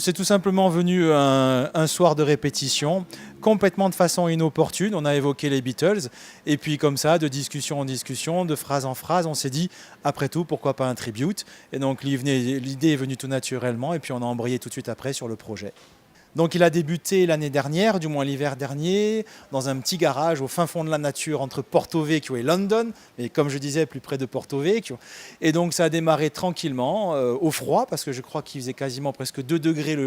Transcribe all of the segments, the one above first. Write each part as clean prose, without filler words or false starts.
c'est tout simplement venu un soir de répétition, complètement de façon inopportune. On a évoqué les Beatles, et puis comme ça, de discussion en discussion, de phrase en phrase, on s'est dit, après tout, pourquoi pas un tribute? Et donc l'idée est venue tout naturellement, et puis on a embrayé tout de suite après sur le projet. Donc il a débuté l'année dernière, du moins l'hiver dernier, dans un petit garage au fin fond de la nature entre Porto Vecchio et London, mais comme je disais, plus près de Porto Vecchio. Et donc ça a démarré tranquillement, au froid, parce que je crois qu'il faisait quasiment presque 2 degrés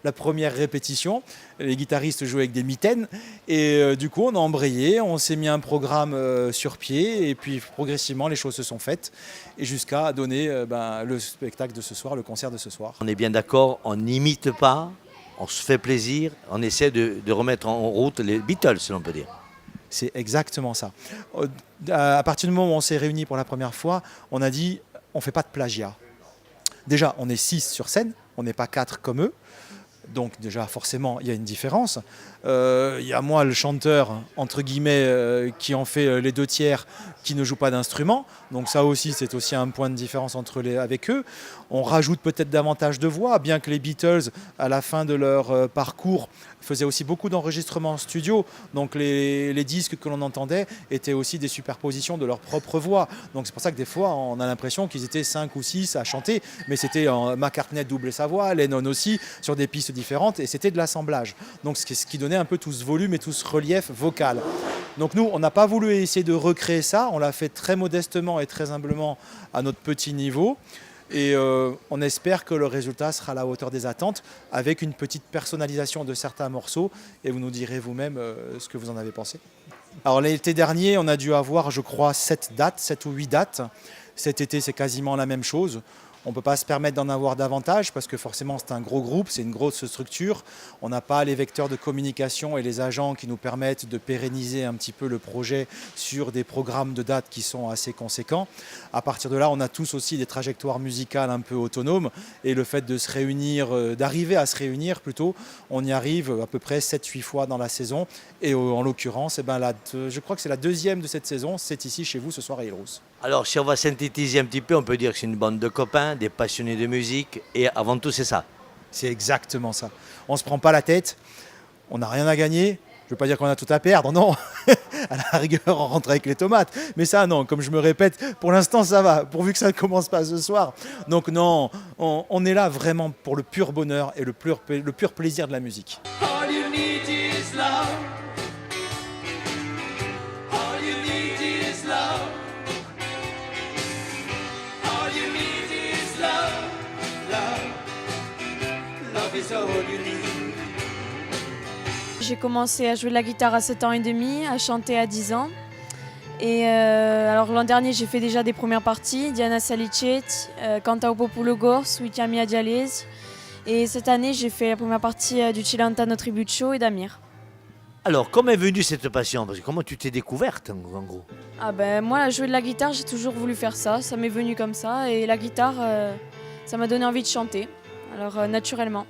la première répétition. Les guitaristes jouaient avec des mitaines, et du coup on a embrayé, on s'est mis un programme sur pied, et puis progressivement les choses se sont faites, et jusqu'à donner le spectacle de ce soir, le concert de ce soir. On est bien d'accord, on n'imite pas, on se fait plaisir, on essaie de remettre en route les Beatles, si l'on peut dire. C'est exactement ça. À partir du moment où on s'est réunis pour la première fois, on a dit on ne fait pas de plagiat. Déjà, on est 6 sur scène, on n'est pas 4 comme eux. Donc déjà, forcément, il y a une différence. Il y a moi, le chanteur, entre guillemets, qui en fait les 2 tiers, qui ne joue pas d'instrument. Donc ça aussi, c'est aussi un point de différence avec eux. On rajoute peut-être davantage de voix, bien que les Beatles, à la fin de leur parcours, faisaient aussi beaucoup d'enregistrements en studio. Donc les disques que l'on entendait étaient aussi des superpositions de leur propre voix. Donc c'est pour ça que des fois, on a l'impression qu'ils étaient 5 ou 6 à chanter. Mais c'était McCartney doublait sa voix, Lennon aussi, sur des pistes différentes. Et c'était de l'assemblage. Donc ce qui donnait un peu tout ce volume et tout ce relief vocal. Donc nous, on n'a pas voulu essayer de recréer ça. On l'a fait très modestement et très humblement à notre petit niveau. Et on espère que le résultat sera à la hauteur des attentes, avec une petite personnalisation de certains morceaux, et vous nous direz vous-même ce que vous en avez pensé. Alors l'été dernier, on a dû avoir, je crois, 7 ou 8 dates. Cet été, c'est quasiment la même chose. On ne peut pas se permettre d'en avoir davantage parce que forcément c'est un gros groupe, c'est une grosse structure. On n'a pas les vecteurs de communication et les agents qui nous permettent de pérenniser un petit peu le projet sur des programmes de dates qui sont assez conséquents. À partir de là, on a tous aussi des trajectoires musicales un peu autonomes, et le fait de se réunir, d'arriver à se réunir plutôt, on y arrive à peu près 7-8 fois dans la saison. Et en l'occurrence, je crois que c'est la 2e de cette saison, c'est ici chez vous ce soir à Île-Rousse. Alors si on va synthétiser un petit peu, on peut dire que c'est une bande de copains, des passionnés de musique, et avant tout c'est ça. C'est exactement ça. On ne se prend pas la tête, on n'a rien à gagner. Je ne veux pas dire qu'on a tout à perdre, non. À la rigueur, on rentre avec les tomates. Mais ça, non, comme je me répète, pour l'instant, ça va, pourvu que ça ne commence pas ce soir. Donc non, on est là vraiment pour le pur bonheur et le pur plaisir de la musique. All you need is love. All you need is love. All you need is love. Love. Love is all you need. J'ai commencé à jouer de la guitare à 7 ans et demi, à chanter à 10 ans. Et alors l'an dernier, j'ai fait déjà des premières parties, Diana Salicet, Canta o Popolo Gors, Witiami Adialesi. Et cette année, j'ai fait la première partie du Cilantano Tribute Show et d'Amir. Alors, comment est venue cette passion? Parce que comment tu t'es découverte en gros? Moi, jouer de la guitare, j'ai toujours voulu faire ça. Ça m'est venu comme ça. Et la guitare, ça m'a donné envie de chanter. Alors, naturellement.